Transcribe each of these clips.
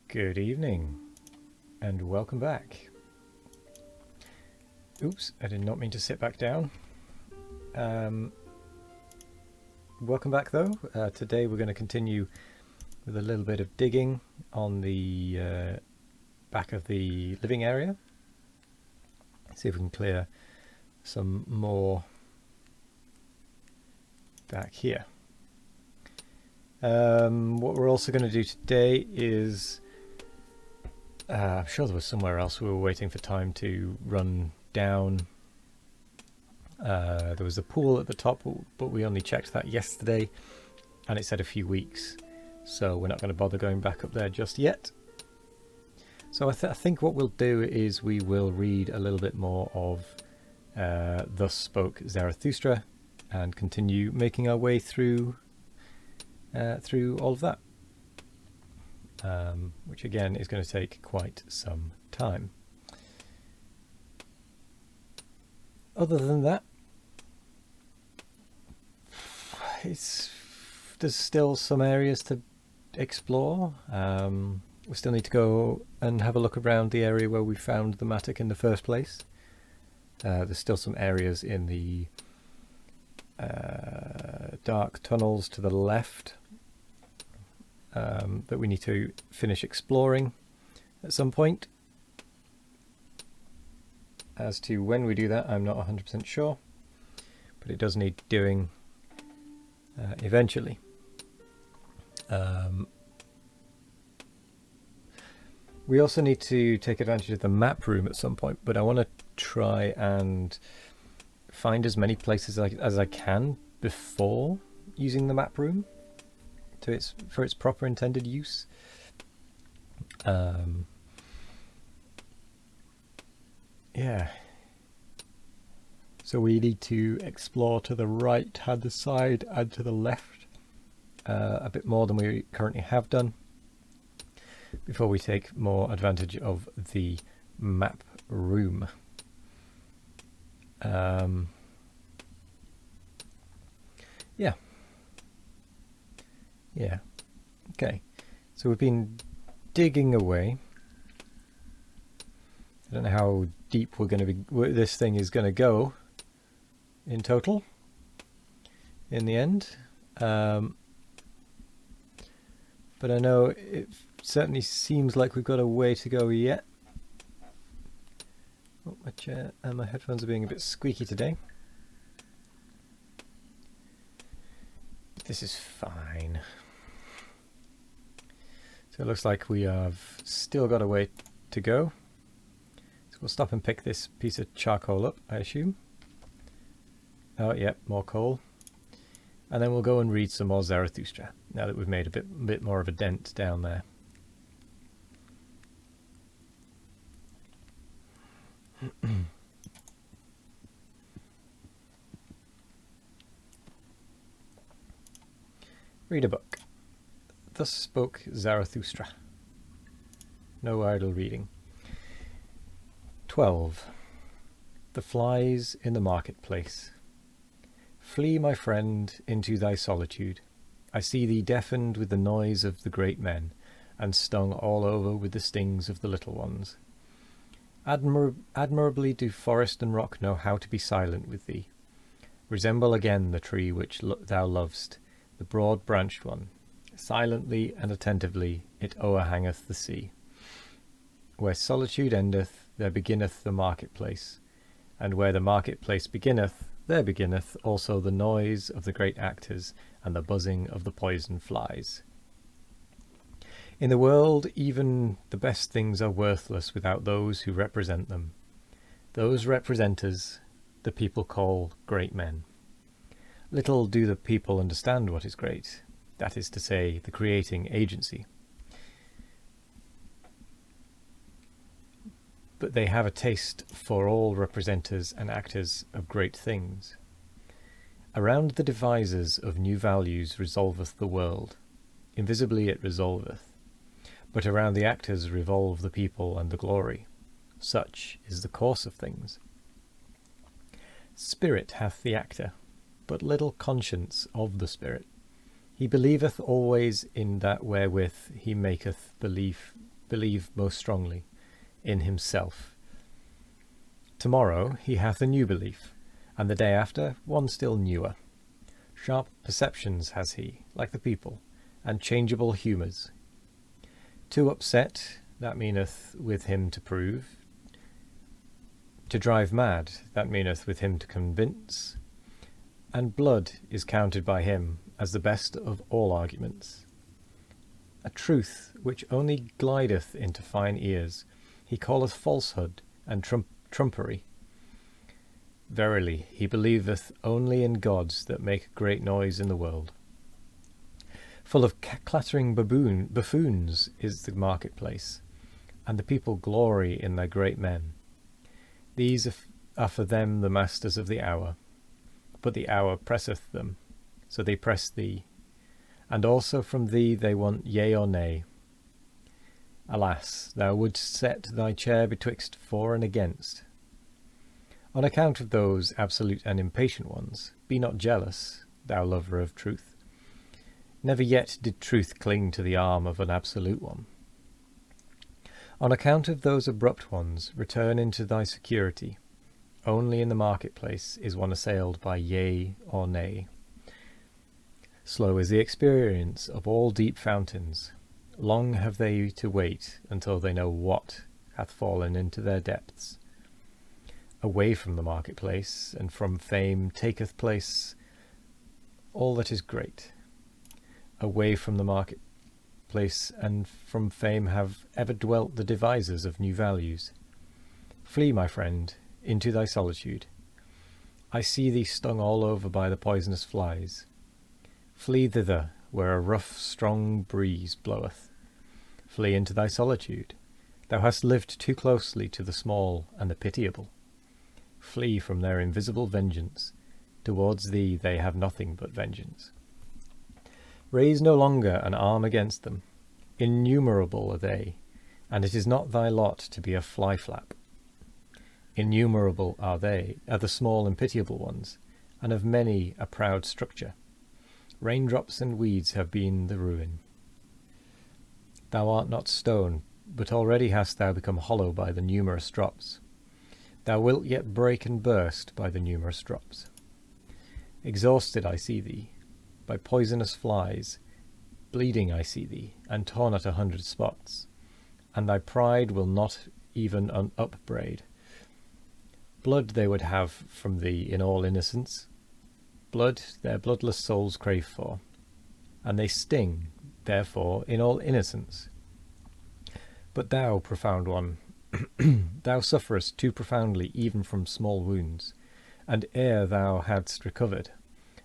Good evening and welcome back. Oops, I did not mean to sit back down. Welcome back though. Today we're going to continue with a little bit of digging on the back of the living area. See if we can clear some more back here. What we're also going to do today is I'm sure there was somewhere else we were waiting for time to run down. There was a pool at the top, but we only checked that yesterday and it said a few weeks, so we're not going to bother going back up there just yet. So I think what we'll do is we will read a little bit more of Thus Spoke Zarathustra and continue making our way through all of that. Which again is going to take quite some time. Other than that, there's still some areas to explore. We still need to go and have a look around the area where we found the Matic in the first place. There's still some areas in the dark tunnels to the left that we need to finish exploring at some point. As to when we do that, I'm not 100% sure, but it does need doing eventually. We also need to take advantage of the map room at some point, but I want to try and find as many places as I can before using the map room for its proper intended use. Yeah. So we need to explore to the right hand side and to the left a bit more than we currently have done before we take more advantage of the map room. Yeah. Okay. So we've been digging away. I don't know how deep this thing is going to go in total in the end. But I know it certainly seems like we've got a way to go yet. Oh, my chair and my headphones are being a bit squeaky today. This is fine. So it looks like we have still got a way to go. So we'll stop and pick this piece of charcoal up, I assume. Oh, yep, more coal. And then we'll go and read some more Zarathustra, now that we've made a bit more of a dent down there. Read a book. Thus Spoke Zarathustra. No idle reading. 12. The flies in the marketplace. Flee, my friend, into thy solitude. I see thee deafened with the noise of the great men, and stung all over with the stings of the little ones. Admirably do forest and rock know how to be silent with thee. Resemble again the tree which thou lovest, the broad-branched one. Silently and attentively it o'erhangeth the sea. Where solitude endeth, there beginneth the marketplace, and where the marketplace beginneth, there beginneth also the noise of the great actors and the buzzing of the poison flies. In the world even the best things are worthless without those who represent them. Those representers the people call great men. Little do the people understand what is great, that is to say, the creating agency. But they have a taste for all representers and actors of great things. Around the devisers of new values resolveth the world, invisibly it resolveth, but around the actors revolve the people and the glory. Such is the course of things. Spirit hath the actor, but little conscience of the spirit. He believeth always in that wherewith he maketh belief believe most strongly, in himself. Tomorrow he hath a new belief, and the day after one still newer. Sharp perceptions has he, like the people, and changeable humours. To upset, that meaneth with him to prove. To drive mad, that meaneth with him to convince. And blood is counted by him as the best of all arguments. A truth which only glideth into fine ears, he calleth falsehood and trumpery. Verily, he believeth only in gods that make great noise in the world. Full of clattering buffoons is the marketplace, and the people glory in their great men. These are for them the masters of the hour, but the hour presseth them, so they press thee, and also from thee they want yea or nay. Alas, thou wouldst set thy chair betwixt for and against. On account of those absolute and impatient ones, be not jealous, thou lover of truth. Never yet did truth cling to the arm of an absolute one. On account of those abrupt ones, return into thy security. Only in the marketplace is one assailed by yea or nay. Slow is the experience of all deep fountains. Long have they to wait until they know what hath fallen into their depths. Away from the marketplace and from fame taketh place all that is great. Away from the marketplace and from fame have ever dwelt the devisers of new values. Flee, my friend, into thy solitude. I see thee stung all over by the poisonous flies. Flee thither, where a rough, strong breeze bloweth. Flee into thy solitude. Thou hast lived too closely to the small and the pitiable. Flee from their invisible vengeance. Towards thee they have nothing but vengeance. Raise no longer an arm against them. Innumerable are they, and it is not thy lot to be a fly-flap. Innumerable are the small and pitiable ones, and of many a proud structure. Raindrops and weeds have been the ruin. Thou art not stone, but already hast thou become hollow by the numerous drops. Thou wilt yet break and burst by the numerous drops. Exhausted I see thee, by poisonous flies. Bleeding I see thee, and torn at 100 spots, and thy pride will not even upbraid. Blood they would have from thee in all innocence. Blood their bloodless souls crave for, and they sting, therefore, in all innocence. But thou, profound one, thou sufferest too profoundly even from small wounds, and ere thou hadst recovered,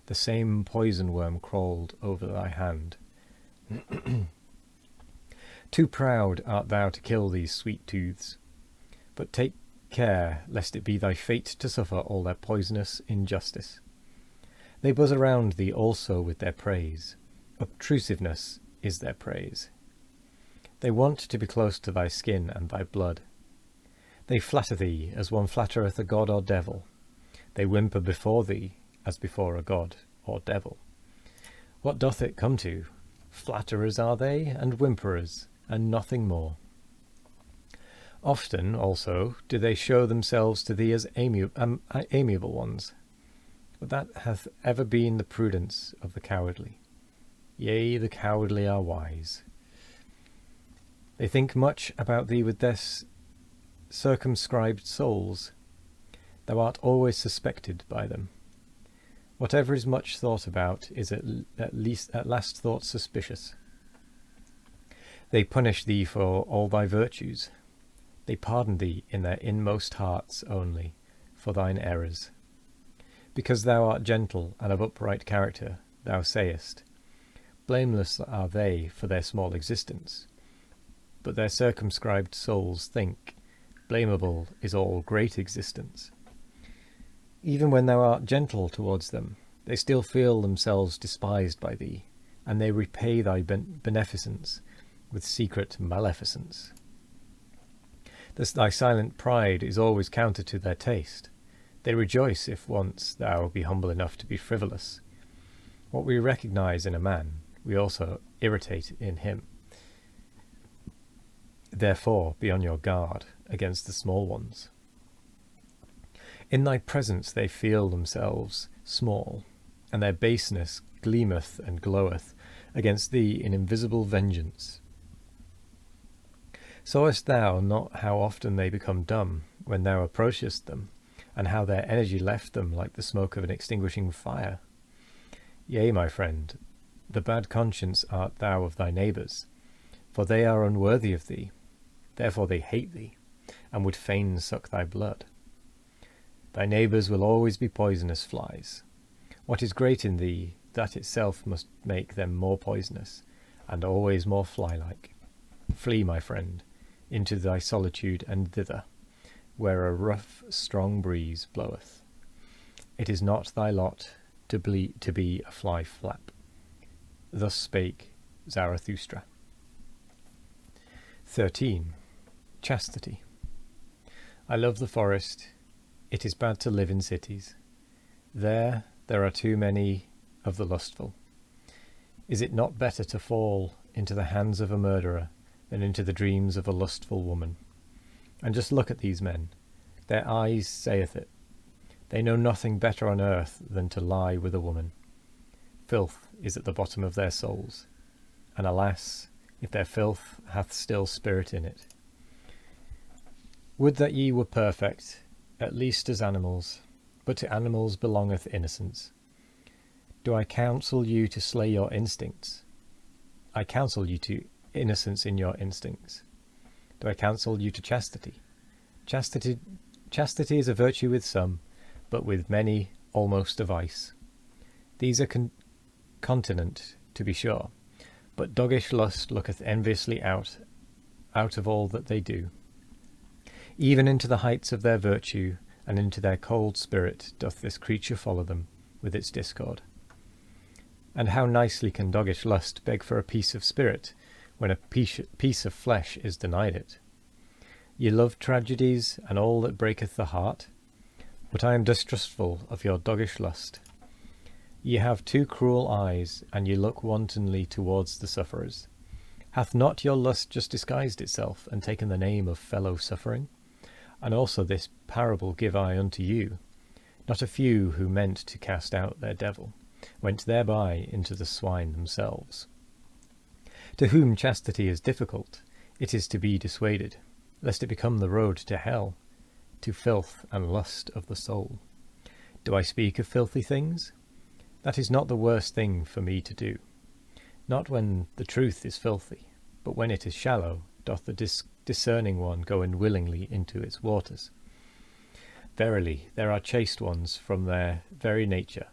the same poison worm crawled over thy hand. Too proud art thou to kill these sweet tooths, but take care lest it be thy fate to suffer all their poisonous injustice. They buzz around thee also with their praise. Obtrusiveness is their praise. They want to be close to thy skin and thy blood. They flatter thee as one flattereth a god or devil. They whimper before thee as before a god or devil. What doth it come to? Flatterers are they, and whimperers, and nothing more. Often, also, do they show themselves to thee as amiable ones, but that hath ever been the prudence of the cowardly. Yea, the cowardly are wise. They think much about thee with their circumscribed souls. Thou art always suspected by them. Whatever is much thought about is at last thought suspicious. They punish thee for all thy virtues. They pardon thee in their inmost hearts only for thine errors. Because thou art gentle and of upright character, thou sayest, blameless are they for their small existence. But their circumscribed souls think, blamable is all great existence. Even when thou art gentle towards them, they still feel themselves despised by thee, and they repay thy beneficence with secret maleficence. Thus thy silent pride is always counter to their taste. They rejoice if once thou be humble enough to be frivolous. What we recognize in a man, we also irritate in him. Therefore be on your guard against the small ones. In thy presence they feel themselves small, and their baseness gleameth and gloweth against thee in invisible vengeance. Sawest thou not how often they become dumb when thou approachest them, and how their energy left them like the smoke of an extinguishing fire? Yea, my friend, the bad conscience art thou of thy neighbours, for they are unworthy of thee, therefore they hate thee, and would fain suck thy blood. Thy neighbours will always be poisonous flies. What is great in thee, that itself must make them more poisonous, and always more fly-like. Flee, my friend, into thy solitude and thither, where a rough, strong breeze bloweth. It is not thy lot to be a fly-flap. Thus spake Zarathustra. 13. Chastity. I love the forest. It is bad to live in cities. There are too many of the lustful. Is it not better to fall into the hands of a murderer than into the dreams of a lustful woman? And just look at these men. Their eyes saith it. They know nothing better on earth than to lie with a woman. Filth is at the bottom of their souls, and alas, if their filth hath still spirit in it. Would that ye were perfect, at least as animals, but to animals belongeth innocence. Do I counsel you to slay your instincts? I counsel you to innocence in your instincts. Do I counsel you to chastity? Chastity is a virtue with some, but with many almost a vice. These are continent, to be sure, but doggish lust looketh enviously out of all that they do. Even into the heights of their virtue, and into their cold spirit doth this creature follow them with its discord. And how nicely can doggish lust beg for a piece of spirit, when a piece of flesh is denied it? Ye love tragedies, and all that breaketh the heart, but I am distrustful of your doggish lust. Ye have too cruel eyes, and ye look wantonly towards the sufferers. Hath not your lust just disguised itself, and taken the name of fellow suffering? And also this parable give I unto you. Not a few who meant to cast out their devil went thereby into the swine themselves. To whom chastity is difficult, it is to be dissuaded, lest it become the road to hell, to filth and lust of the soul. Do I speak of filthy things? That is not the worst thing for me to do. Not when the truth is filthy, but when it is shallow, doth the discerning one go unwillingly into its waters. Verily, there are chaste ones from their very nature.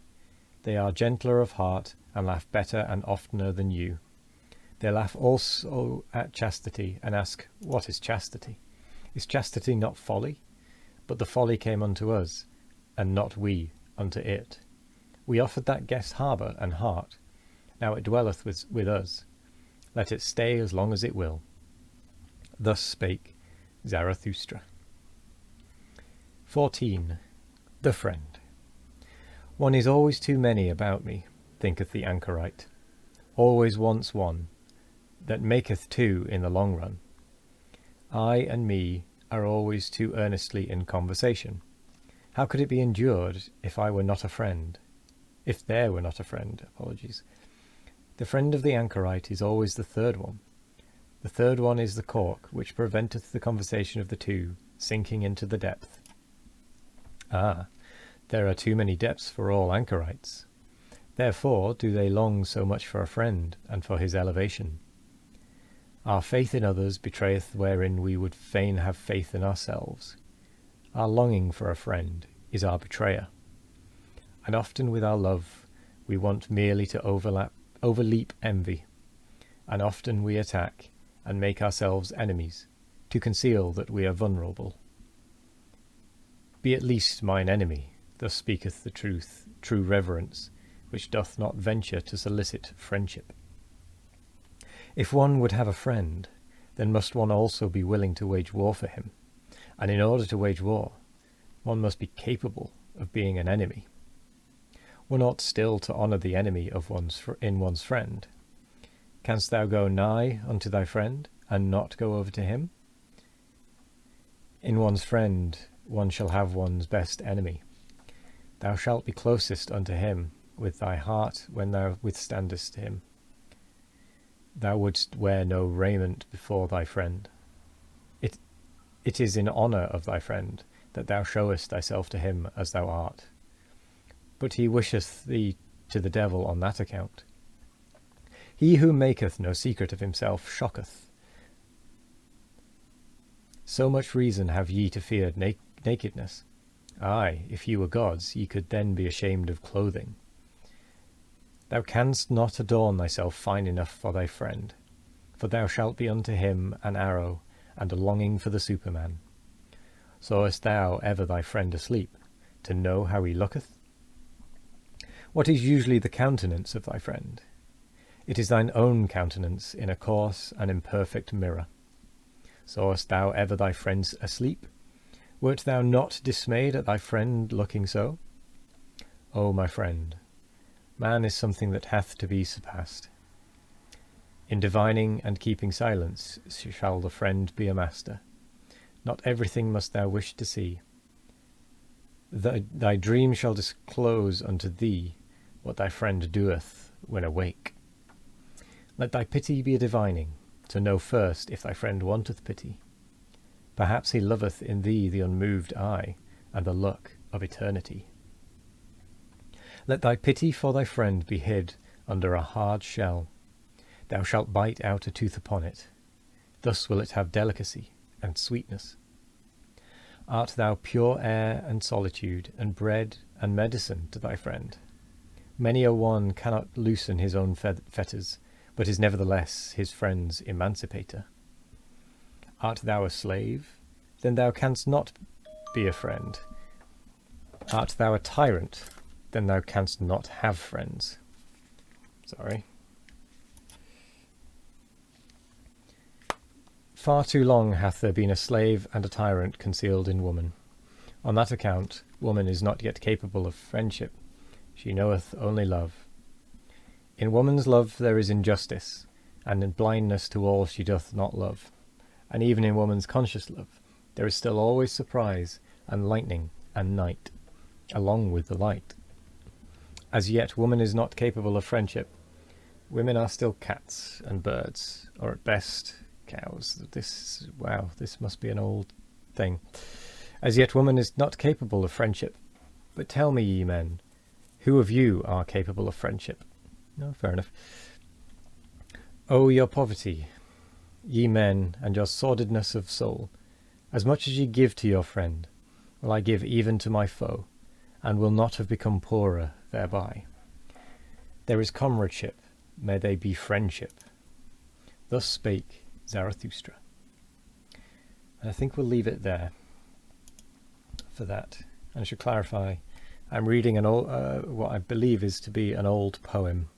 They are gentler of heart, and laugh better and oftener than you. They laugh also at chastity, and ask, What is chastity? Is chastity not folly? But the folly came unto us, and not we unto it. We offered that guest harbour and heart. Now it dwelleth with us. Let it stay as long as it will. Thus spake Zarathustra. 14. The Friend. One is always too many about me, thinketh the anchorite. Always wants one, that maketh two in the long run. I and me are always too earnestly in conversation. How could it be endured if I were not a friend? If there were not a friend, apologies. The friend of the anchorite is always the third one. The third one is the cork, which preventeth the conversation of the two sinking into the depth. Ah, there are too many depths for all anchorites. Therefore do they long so much for a friend, and for his elevation. Our faith in others betrayeth wherein we would fain have faith in ourselves. Our longing for a friend is our betrayer. And often with our love we want merely to overleap envy, and often we attack and make ourselves enemies, to conceal that we are vulnerable. Be at least mine enemy, thus speaketh the true reverence, which doth not venture to solicit friendship. If one would have a friend, then must one also be willing to wage war for him, and in order to wage war, one must be capable of being an enemy. One ought still to honour the enemy of in one's friend. Canst thou go nigh unto thy friend, and not go over to him? In one's friend one shall have one's best enemy. Thou shalt be closest unto him with thy heart when thou withstandest him. Thou wouldst wear no raiment before thy friend. It is in honour of thy friend that thou showest thyself to him as thou art. But he wisheth thee to the devil on that account. He who maketh no secret of himself shocketh. So much reason have ye to fear nakedness. Ay, if ye were gods, ye could then be ashamed of clothing. Thou canst not adorn thyself fine enough for thy friend, for thou shalt be unto him an arrow, and a longing for the Superman. Sawest thou ever thy friend asleep, to know how he looketh? What is usually the countenance of thy friend? It is thine own countenance in a coarse and imperfect mirror. Sawest thou ever thy friend asleep? Wert thou not dismayed at thy friend looking so? O my friend, man is something that hath to be surpassed. In divining and keeping silence shall the friend be a master. Not everything must thou wish to see. Thy dream shall disclose unto thee what thy friend doeth when awake. Let thy pity be a divining, to know first if thy friend wanteth pity. Perhaps he loveth in thee the unmoved eye, and the look of eternity. Let thy pity for thy friend be hid under a hard shell. Thou shalt bite out a tooth upon it. Thus will it have delicacy and sweetness. Art thou pure air and solitude, and bread and medicine to thy friend? Many a one cannot loosen his own fetters, but is nevertheless his friend's emancipator. Art thou a slave? Then thou canst not be a friend. Art thou a tyrant? Then thou canst not have friends. Sorry. Far too long hath there been a slave and a tyrant concealed in woman. On that account, woman is not yet capable of friendship. She knoweth only love. In woman's love there is injustice, and in blindness to all she doth not love. And even in woman's conscious love, there is still always surprise, and lightning, and night, along with the light. As yet woman is not capable of friendship. Women are still cats and birds, or at best cows. This must be an old thing. As yet woman is not capable of friendship. But tell me, ye men, who of you are capable of friendship? No, fair enough. Oh, your poverty, ye men, and your sordidness of soul, as much as ye give to your friend, will I give even to my foe, and will not have become poorer thereby. There is comradeship, may they be friendship. Thus spake Zarathustra. And I think we'll leave it there for that. And I should clarify, I'm reading an old, what I believe is to be an old poem.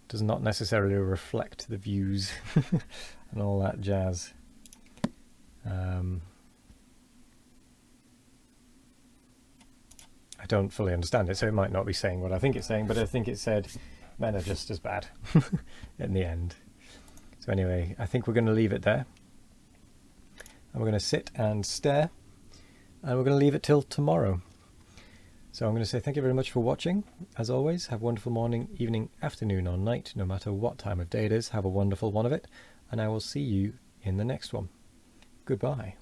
It does not necessarily reflect the views and all that jazz. I don't fully understand it, so it might not be saying what I think it's saying, but I think it said men are just as bad in the end. So anyway, I think we're going to leave it there. And we're going to sit and stare, and we're going to leave it till tomorrow. So I'm going to say thank you very much for watching. As always, have a wonderful morning, evening, afternoon or night, no matter what time of day it is. Have a wonderful one of it, and I will see you in the next one. Goodbye.